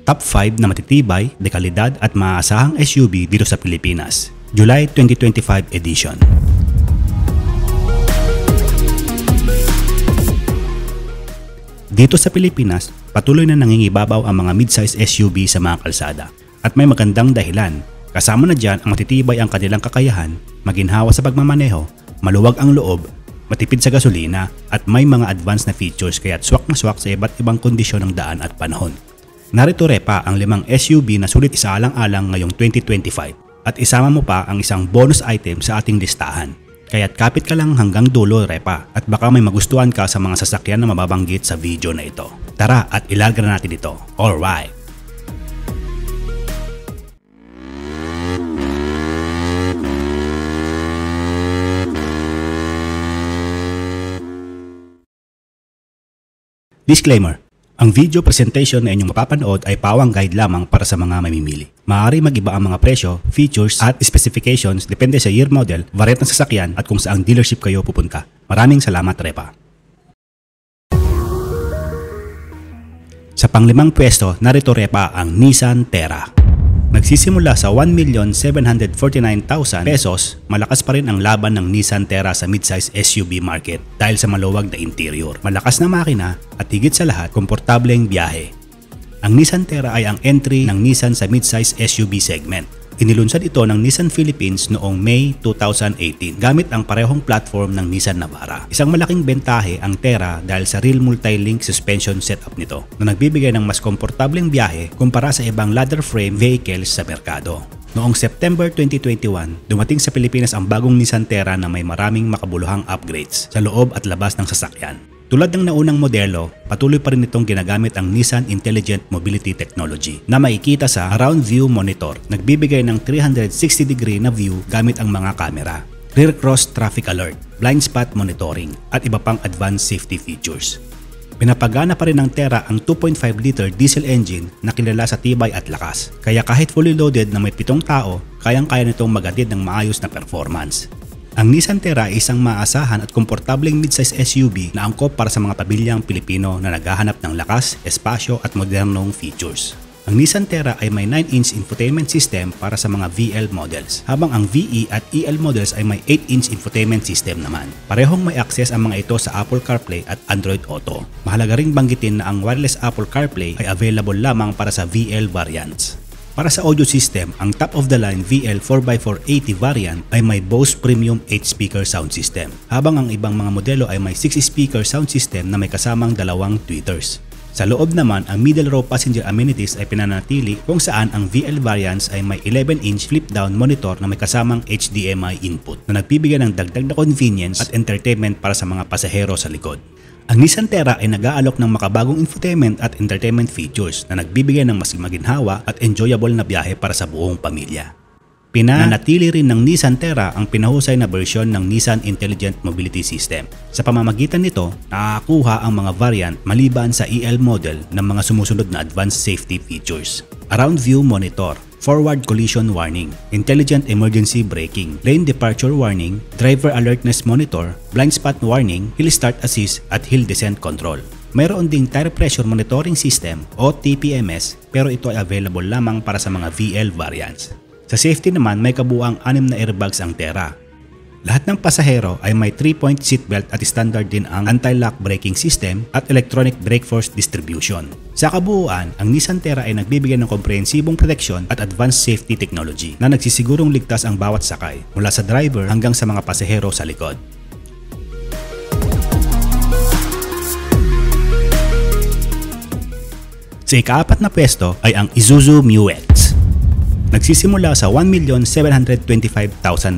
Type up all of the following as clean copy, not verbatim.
Top 5 na matitibay, dekalidad at maaasahang SUV dito sa Pilipinas. July 2025 edition. Dito sa Pilipinas, patuloy na nangingibabaw ang mga midsize SUV sa mga kalsada. At may magandang dahilan. Kasama na dyan ang matitibay ang kanilang kakayahan, maginhawa sa pagmamaneho, maluwag ang loob, matipid sa gasolina, at may mga advanced na features kaya't swak na swak sa iba't ibang kondisyon ng daan at panahon. Narito repa ang 5 SUV na sulit isaalang-alang ngayong 2025 at isama mo pa ang isang bonus item sa ating listahan. Kaya't kapit ka lang hanggang dulo repa at baka may magustuhan ka sa mga sasakyan na mababanggit sa video na ito. Tara at ilarga na natin ito. Alright! Disclaimer: ang video presentation na inyong mapapanood ay pawang guide lamang para sa mga mamimili. Maaari mag-iba ang mga presyo, features at specifications depende sa year model, variant ng sasakyan at kung saang dealership kayo pupunta. Maraming salamat repa. Sa pang-5 pwesto, narito repa ang Nissan Terra. Nagsisimula sa 1,749,000 pesos, malakas pa rin ang laban ng Nissan Terra sa midsize SUV market dahil sa maluwag na interior, malakas na makina at higit sa lahat, komportableng biyahe. Ang Nissan Terra ay ang entry ng Nissan sa midsize SUV segment. Inilunsad ito ng Nissan Philippines noong May 2018 gamit ang parehong platform ng Nissan Navara. Isang malaking bentahe ang Terra dahil sa real multi-link suspension setup nito na nagbibigay ng mas komportableng biyahe kumpara sa ibang ladder frame vehicles sa merkado. Noong September 2021, dumating sa Pilipinas ang bagong Nissan Terra na may maraming makabuluhang upgrades sa loob at labas ng sasakyan. Tulad ng naunang modelo, patuloy pa rin itong ginagamit ang Nissan Intelligent Mobility Technology na makikita sa Around View Monitor. Nagbibigay ng 360-degree na view gamit ang mga kamera, Rear Cross Traffic Alert, Blind Spot Monitoring at iba pang advanced safety features. Pinapagana pa rin ng Terra ang 2.5-liter diesel engine na kilala sa tibay at lakas. Kaya kahit fully loaded na may 7 tao, kayang-kaya nitong magatid ng maayos na performance. Ang Nissan Terra ay isang maasahan at komportableng midsize SUV na angkop para sa mga pamilyang Pilipino na naghahanap ng lakas, espasyo at modernong features. Ang Nissan Terra ay may 9-inch infotainment system para sa mga VL models, habang ang VE at EL models ay may 8-inch infotainment system naman. Parehong may access ang mga ito sa Apple CarPlay at Android Auto. Mahalaga ring banggitin na ang wireless Apple CarPlay ay available lamang para sa VL variants. Para sa audio system, ang top-of-the-line VL 4x480 variant ay may Bose Premium 8-speaker sound system, habang ang ibang mga modelo ay may 6-speaker sound system na may kasamang 2 tweeters. Sa loob naman, ang middle row passenger amenities ay pinanatili kung saan ang VL variants ay may 11-inch flip-down monitor na may kasamang HDMI input na nagbibigay ng dagdag na convenience at entertainment para sa mga pasahero sa likod. Ang Nissan Terra ay nag-aalok ng makabagong infotainment at entertainment features na nagbibigay ng mas maginhawa at enjoyable na biyahe para sa buong pamilya. Pinanatili rin ng Nissan Terra ang pinahusay na bersyon ng Nissan Intelligent Mobility System. Sa pamamagitan nito, nakakakuha ang mga variant maliban sa EL model ng mga sumusunod na advanced safety features. Around View Monitor, Forward Collision Warning, Intelligent Emergency Braking, Lane Departure Warning, Driver Alertness Monitor, Blind Spot Warning, Hill Start Assist at Hill Descent Control. Mayroon ding Tire Pressure Monitoring System o TPMS pero ito ay available lamang para sa mga VL variants. Sa safety naman may kabuuang 6 na airbags ang Terra. Lahat ng pasahero ay may 3-point seatbelt at standard din ang anti-lock braking system at electronic brake force distribution. Sa kabuuan, ang Nissan Terra ay nagbibigay ng komprehensibong proteksyon at advanced safety technology na nagsisigurong ligtas ang bawat sakay mula sa driver hanggang sa mga pasahero sa likod. Sa ika-4 na pwesto ay ang Isuzu Mu-X. Nagsisimula sa 1,725,000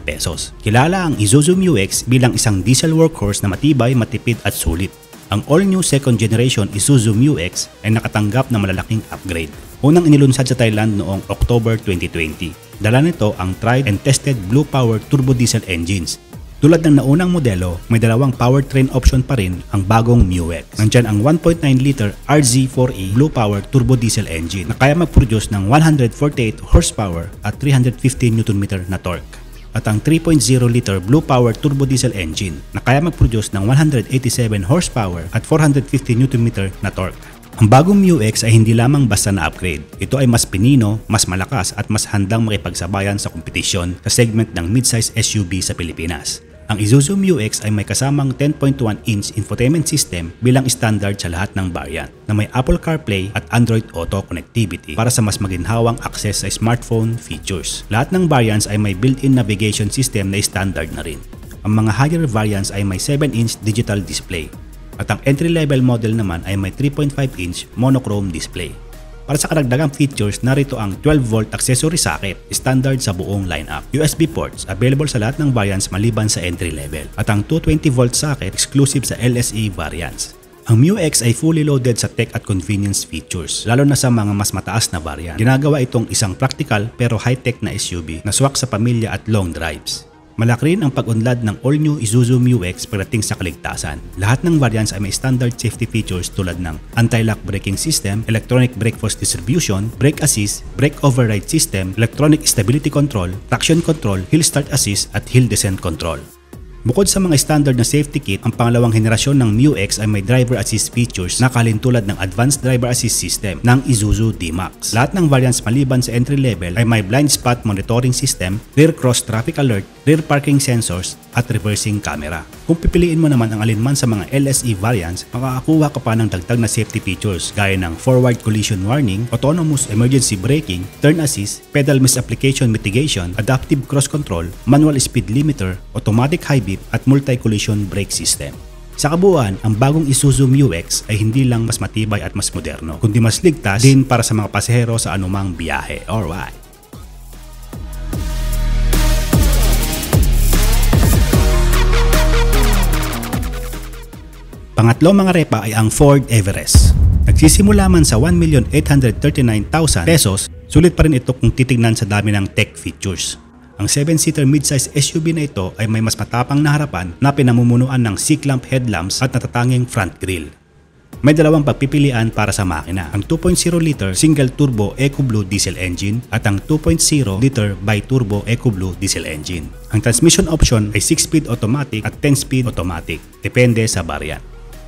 pesos. Kilala ang Isuzu Mu-X bilang isang diesel workhorse na matibay, matipid at sulit. Ang all-new second generation Isuzu Mu-X ay nakatanggap ng malalaking upgrade. Unang inilunsad sa Thailand noong October 2020. Dala nito ang tried and tested Blue Power turbo diesel engines. Tulad ng naunang modelo, may 2 powertrain option pa rin ang bagong Mu-X. Nandyan ang 1.9-liter RZ4E Blue Power turbo diesel engine na kaya mag-produce ng 148 horsepower at 350 Nm na torque. At ang 3.0-liter Blue Power turbo diesel engine na kaya mag-produce ng 187 horsepower at 450 Nm na torque. Ang bagong MU-X ay hindi lamang basta na upgrade. Ito ay mas pinino, mas malakas at mas handang makipagsabayan sa kompetisyon sa segment ng midsize SUV sa Pilipinas. Ang Isuzu MU-X ay may kasamang 10.1-inch infotainment system bilang standard sa lahat ng variant na may Apple CarPlay at Android Auto connectivity para sa mas maginhawang access sa smartphone features. Lahat ng variants ay may built-in navigation system na standard na rin. Ang mga higher variants ay may 7-inch digital display. At ang entry-level model naman ay may 3.5-inch monochrome display. Para sa karagdagang features, narito ang 12V accessory socket, standard sa buong lineup. USB ports, available sa lahat ng variants maliban sa entry-level. At ang 220V socket, exclusive sa LSE variants. Ang MU-X ay fully loaded sa tech at convenience features, lalo na sa mga mas mataas na variant. Ginagawa itong isang practical pero high-tech na SUV na swak sa pamilya at long drives. Malaki rin ang pag-unlad ng all-new Isuzu MU-X pagdating sa kaligtasan. Lahat ng variants ay may standard safety features tulad ng anti-lock braking system, electronic brake force distribution, brake assist, brake override system, electronic stability control, traction control, hill start assist at hill descent control. Bukod sa mga standard na safety kit, ang pangalawang henerasyon ng MU-X ay may driver assist features na kalintulad ng advanced driver assist system ng Isuzu D-Max. Lahat ng variants maliban sa entry level ay may blind spot monitoring system, rear cross traffic alert, rear parking sensors at reversing camera. Kung pipiliin mo naman ang alinman sa mga LSE variants, makakakuha ka pa ng dagdag na safety features gaya ng forward collision warning, autonomous emergency braking, turn assist, pedal misapplication mitigation, adaptive cruise control, manual speed limiter, automatic high beam at multi-collision brake system. Sa kabuuan, ang bagong Isuzu MU-X ay hindi lang mas matibay at mas moderno, kundi mas ligtas din para sa mga pasahero sa anumang biyahe. Alright! Pangatlo mga repa ay ang Ford Everest. Nagsisimula man sa 1,839,000 pesos, sulit pa rin ito kung titignan sa dami ng tech features. Ang 7-seater midsize SUV na ito ay may mas matapang na harapan na pinamumunuan ng C-clamp headlamps at natatanging front grille. May dalawang pagpipilian para sa makina, ang 2.0-liter single-turbo EcoBlue diesel engine at ang 2.0-liter bi-turbo EcoBlue diesel engine. Ang transmission option ay 6-speed automatic at 10-speed automatic, depende sa variant.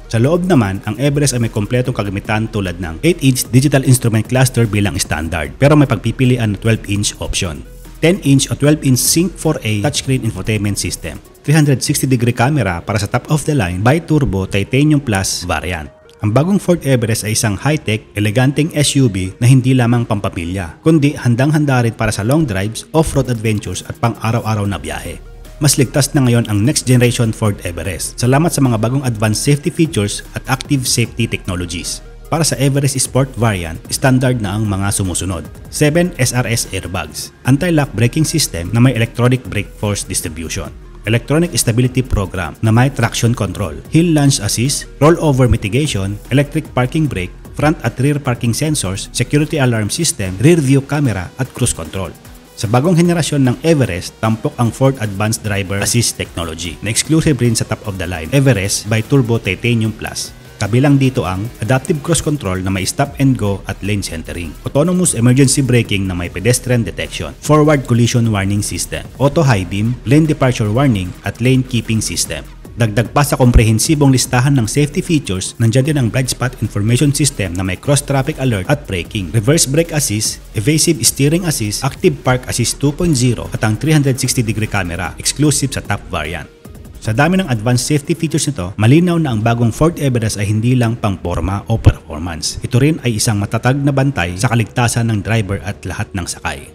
Sa loob naman, ang Everest ay may kompletong kagamitan tulad ng 8-inch digital instrument cluster bilang standard, pero may pagpipilian na 12-inch option. 10-inch o 12-inch Sync 4A touchscreen infotainment system, 360-degree camera para sa top-of-the-line bi-turbo Titanium Plus variant. Ang bagong Ford Everest ay isang high-tech, eleganteng SUV na hindi lamang pampamilya, kundi handang-handa rin para sa long drives, off-road adventures at pang-araw-araw na biyahe. Mas ligtas na ngayon ang next generation Ford Everest, salamat sa mga bagong advanced safety features at active safety technologies. Para sa Everest Sport variant, standard na ang mga sumusunod. 7 SRS airbags, anti-lock braking system na may electronic brake force distribution, electronic stability program na may traction control, hill launch assist, rollover mitigation, electric parking brake, front at rear parking sensors, security alarm system, rear view camera at cruise control. Sa bagong henerasyon ng Everest, tampok ang Ford Advanced Driver Assist Technology na exclusive rin sa top-of-the-line Everest bi-turbo Titanium Plus. Kabilang dito ang adaptive cruise control na may stop and go at lane centering, autonomous emergency braking na may pedestrian detection, forward collision warning system, auto high beam, lane departure warning at lane keeping system. Dagdag pa sa komprehensibong listahan ng safety features, nandiyan din ang blind spot information system na may cross traffic alert at braking, reverse brake assist, evasive steering assist, active park assist 2.0 at ang 360-degree camera exclusive sa top variant. Sa dami ng advanced safety features nito, malinaw na ang bagong Ford Everest ay hindi lang pang-porma o performance. Ito rin ay isang matatag na bantay sa kaligtasan ng driver at lahat ng sakay.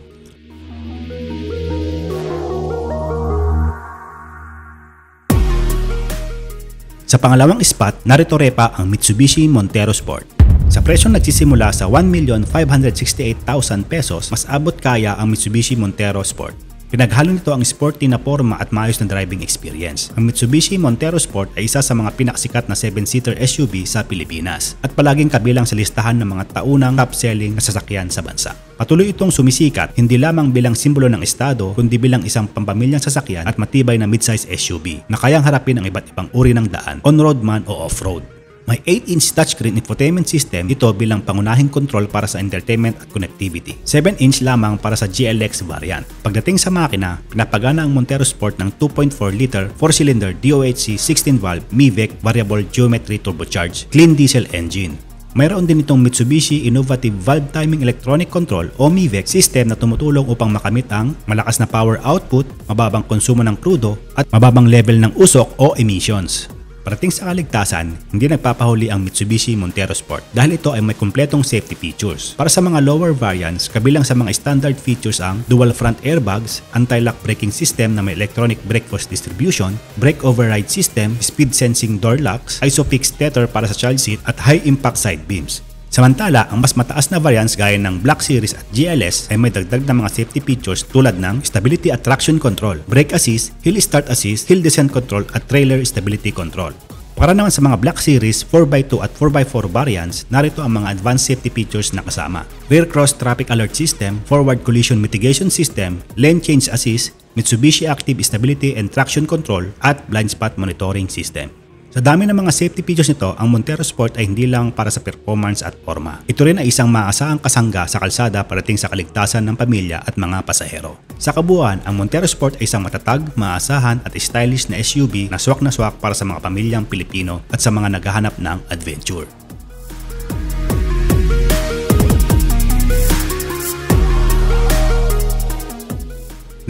Sa pangalawang spot, narito repa ang Mitsubishi Montero Sport. Sa presyong nagsisimula sa 1,568,000 pesos, mas abot kaya ang Mitsubishi Montero Sport. Pinaghalo nito ang sporty na forma at maayos na driving experience. Ang Mitsubishi Montero Sport ay isa sa mga pinakasikat na 7-seater SUV sa Pilipinas at palaging kabilang sa listahan ng mga taunang top-selling na sasakyan sa bansa. Patuloy itong sumisikat hindi lamang bilang simbolo ng estado kundi bilang isang pampamilyang sasakyan at matibay na midsize SUV na kayang harapin ang iba't ibang uri ng daan, on-road man o off-road. May 8-inch touchscreen infotainment system ito bilang pangunahing control para sa entertainment at connectivity. 7-inch lamang para sa GLX variant. Pagdating sa makina, pinapagana ang Montero Sport ng 2.4-liter 4-cylinder DOHC 16-valve MIVEC variable geometry turbocharged clean diesel engine. Mayroon din itong Mitsubishi Innovative Valve Timing Electronic Control o MIVEC system na tumutulong upang makamit ang malakas na power output, mababang konsumo ng krudo at mababang level ng usok o emissions. Parating sa kaligtasan, hindi nagpapahuli ang Mitsubishi Montero Sport dahil ito ay may kumpletong safety features. Para sa mga lower variants, kabilang sa mga standard features ang dual front airbags, anti-lock braking system na may electronic brake force distribution, brake override system, speed sensing door locks, ISOFIX tether para sa child seat at high impact side beams. Samantala, ang mas mataas na variants gaya ng Black Series at GLS ay may dagdag na mga safety features tulad ng Stability at Traction Control, Brake Assist, Hill Start Assist, Hill Descent Control at Trailer Stability Control. Para naman sa mga Black Series 4x2 at 4x4 variants, narito ang mga advanced safety features na kasama: Rear Cross Traffic Alert System, Forward Collision Mitigation System, Lane Change Assist, Mitsubishi Active Stability and Traction Control at Blind Spot Monitoring System. Sa dami ng mga safety features nito, ang Montero Sport ay hindi lang para sa performance at forma. Ito rin ay isang maaasahang kasangga sa kalsada parating sa kaligtasan ng pamilya at mga pasahero. Sa kabuuan, ang Montero Sport ay isang matatag, maasahan at stylish na SUV na swak para sa mga pamilyang Pilipino at sa mga naghahanap ng adventure.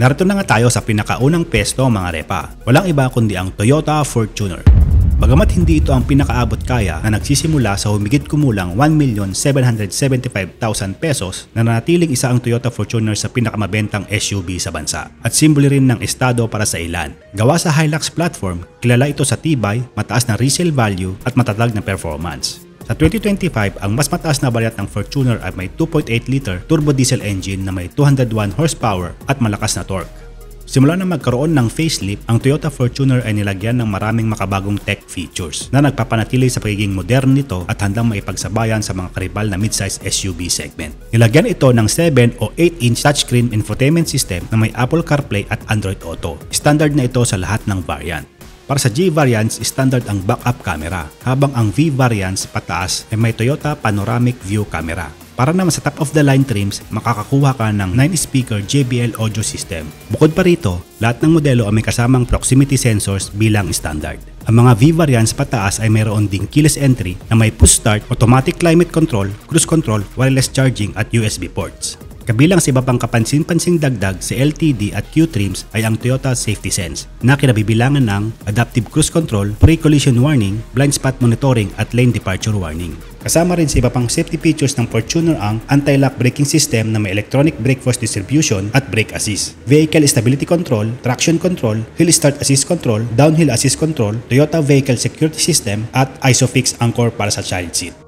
Narito na nga tayo sa pinakaunang pwesto mga repa. Walang iba kundi ang Toyota Fortuner. Bagamat hindi ito ang pinakaabot kaya na nagsisimula sa humigit kumulang 1,775,000 pesos, nanatiling isa ang Toyota Fortuner sa pinakamabentang SUV sa bansa at simbolo rin ng estado para sa ilan. Gawa sa Hilux platform, kilala ito sa tibay, mataas na resale value at matatag na performance. Sa 2025, ang mas mataas na variant ng Fortuner ay may 2.8-liter turbo diesel engine na may 201 horsepower at malakas na torque. Simula na magkaroon ng facelift, ang Toyota Fortuner ay nilagyan ng maraming makabagong tech features na nagpapanatili sa pagiging modern nito at handang maipagsabayan sa mga karibal na midsize SUV segment. Nilagyan ito ng 7 o 8-inch touchscreen infotainment system na may Apple CarPlay at Android Auto. Standard na ito sa lahat ng variant. Para sa G variants, standard ang backup camera, habang ang V variants pataas ay may Toyota Panoramic View camera. Para naman sa top-of-the-line trims, makakakuha ka ng 9-speaker JBL audio system. Bukod pa rito, lahat ng modelo ay may kasamang proximity sensors bilang standard. Ang mga V variants pataas ay mayroon ding keyless entry na may push start, automatic climate control, cruise control, wireless charging at USB ports. Kabilang sa iba pang kapansin-pansing dagdag sa LTD at Q trims ay ang Toyota Safety Sense na kinabibilangan ng Adaptive Cruise Control, Pre-Collision Warning, Blind Spot Monitoring at Lane Departure Warning. Kasama rin sa iba pang safety features ng Fortuner ang Anti-Lock Braking System na may Electronic Brake Force Distribution at Brake Assist, Vehicle Stability Control, Traction Control, Hill Start Assist Control, Downhill Assist Control, Toyota Vehicle Security System at ISOFIX Anchor para sa child seat.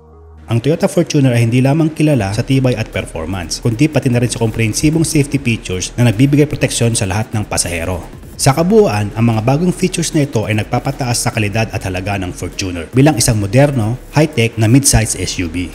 Ang Toyota Fortuner ay hindi lamang kilala sa tibay at performance, kundi pati na rin sa komprehensibong safety features na nagbibigay proteksyon sa lahat ng pasahero. Sa kabuuan, ang mga bagong features na ito ay nagpapataas sa kalidad at halaga ng Fortuner bilang isang moderno, high-tech na mid-size SUV.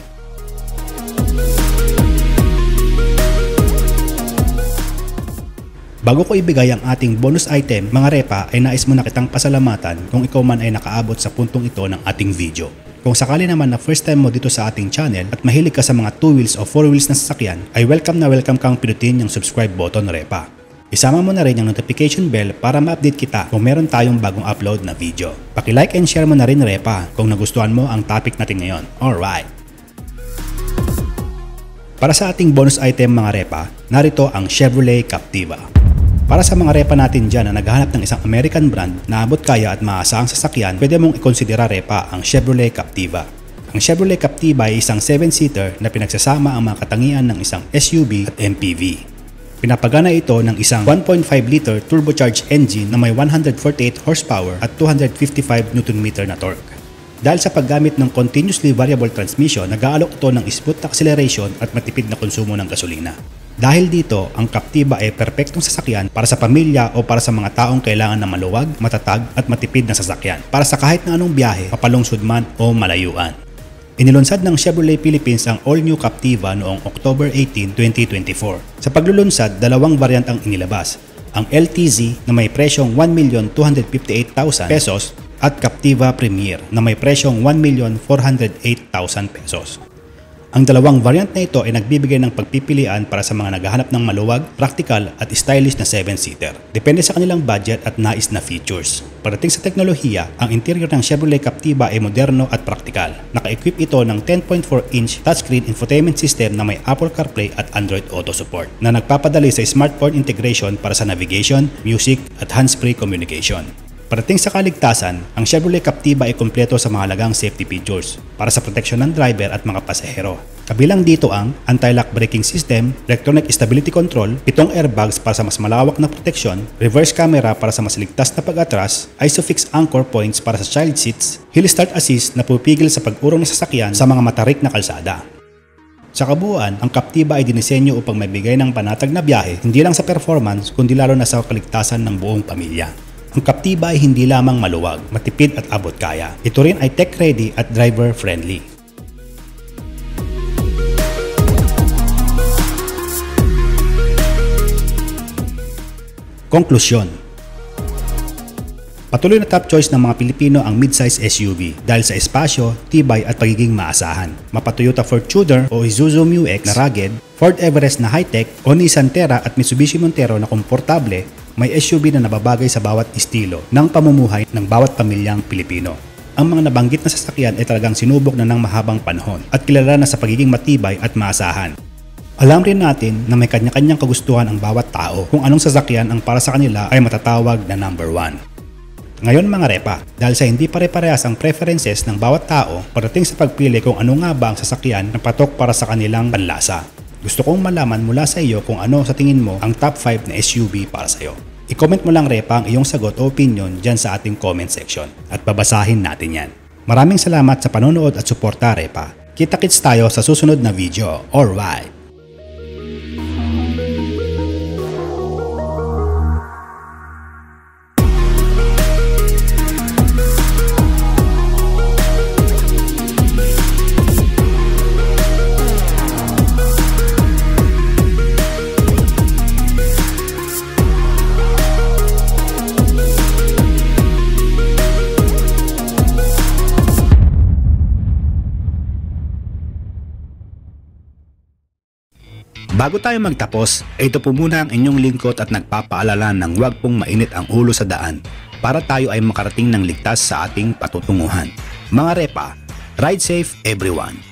Bago ko ibigay ang ating bonus item, mga repa, ay nais mo na kitang pasalamatan kung ikaw man ay nakaabot sa puntong ito ng ating video. Kung sakali naman na first time mo dito sa ating channel at mahilig ka sa mga 2 wheels o 4 wheels na sasakyan, ay welcome kang pinutin yung subscribe button repa. Isama mo na rin yung notification bell para ma-update kita kung meron tayong bagong upload na video. Paki-like and share mo na rin repa kung nagustuhan mo ang topic natin ngayon. Alright! Para sa ating bonus item mga repa, narito ang Chevrolet Captiva. Para sa mga repa natin dyan na naghahanap ng isang American brand na abot kaya at maasahang sasakyan, pwede mong ikonsidera repa ang Chevrolet Captiva. Ang Chevrolet Captiva ay isang 7-seater na pinagsasama ang mga katangian ng isang SUV at MPV. Pinapagana ito ng isang 1.5-liter turbocharged engine na may 148 horsepower at 255 Nm na torque. Dahil sa paggamit ng continuously variable transmission, nag-aalok ito ng smooth acceleration at matipid na konsumo ng gasolina. Dahil dito, ang Captiva ay perpektong sasakyan para sa pamilya o para sa mga taong kailangan ng maluwag, matatag at matipid na sasakyan para sa kahit na anong biyahe, papalungsod man o malayuan. Inilunsad ng Chevrolet Philippines ang all-new Captiva noong October 18, 2024. Sa paglulunsad, dalawang variant ang inilabas, ang LTZ na may presyong 1,258,000 pesos at Captiva Premier na may presyong 1,408,000 pesos. Ang dalawang variant na ito ay nagbibigay ng pagpipilian para sa mga naghahanap ng maluwag, praktikal at stylish na 7-seater. Depende sa kanilang budget at nais na features. Pagdating sa teknolohiya, ang interior ng Chevrolet Captiva ay moderno at praktikal. Naka-equip ito ng 10.4-inch touchscreen infotainment system na may Apple CarPlay at Android Auto support na nagpapadali sa smartphone integration para sa navigation, music at hands-free communication. Parating sa kaligtasan, ang Chevrolet Captiva ay kumpleto sa mahalagang safety features para sa proteksyon ng driver at mga pasahero. Kabilang dito ang anti-lock braking system, electronic stability control, 7 airbags para sa mas malawak na proteksyon, reverse camera para sa mas ligtas na pag-atras, ISOFIX anchor points para sa child seats, hill start assist na pupigil sa pag-urong ng sasakyan sa mga matarik na kalsada. Sa kabuuan, ang Captiva ay dinisenyo upang magbigay ng panatag na biyahe hindi lang sa performance kundi lalo na sa kaligtasan ng buong pamilya. Ang Captiva ay hindi lamang maluwag, matipid at abot kaya. Ito rin ay tech-ready at driver-friendly. Konklusyon. Patuloy na top choice ng mga Pilipino ang midsize SUV dahil sa espasyo, tibay at pagiging maasahan. Mapa Toyota Ford Tudor o Isuzu MU-X na rugged, Ford Everest na high-tech o Nissan Terra at Mitsubishi Montero na komportable, may SUV na nababagay sa bawat estilo ng pamumuhay ng bawat pamilyang Pilipino. Ang mga nabanggit na sasakyan ay talagang sinubok na ng mahabang panahon at kilala na sa pagiging matibay at maasahan. Alam rin natin na may kanya-kanyang kagustuhan ang bawat tao kung anong sasakyan ang para sa kanila ay matatawag na number 1. Ngayon mga repa, dahil sa hindi pare-parehas ang preferences ng bawat tao pagdating sa pagpili kung ano nga ba ang sasakyan na patok para sa kanilang panlasa. Gusto kong malaman mula sa iyo kung ano sa tingin mo ang top 5 na SUV para sa iyo. I-comment mo lang repa ang iyong sagot o opinion dyan sa ating comment section at babasahin natin yan. Maraming salamat sa panonood at suporta repa. Kita-kits tayo sa susunod na video. Alright! Bago tayo magtapos, ito po muna ang inyong lingkod at nagpapaalala ng huwag pong mainit ang ulo sa daan para tayo ay makarating ng ligtas sa ating patutunguhan. Mga repa, ride safe everyone!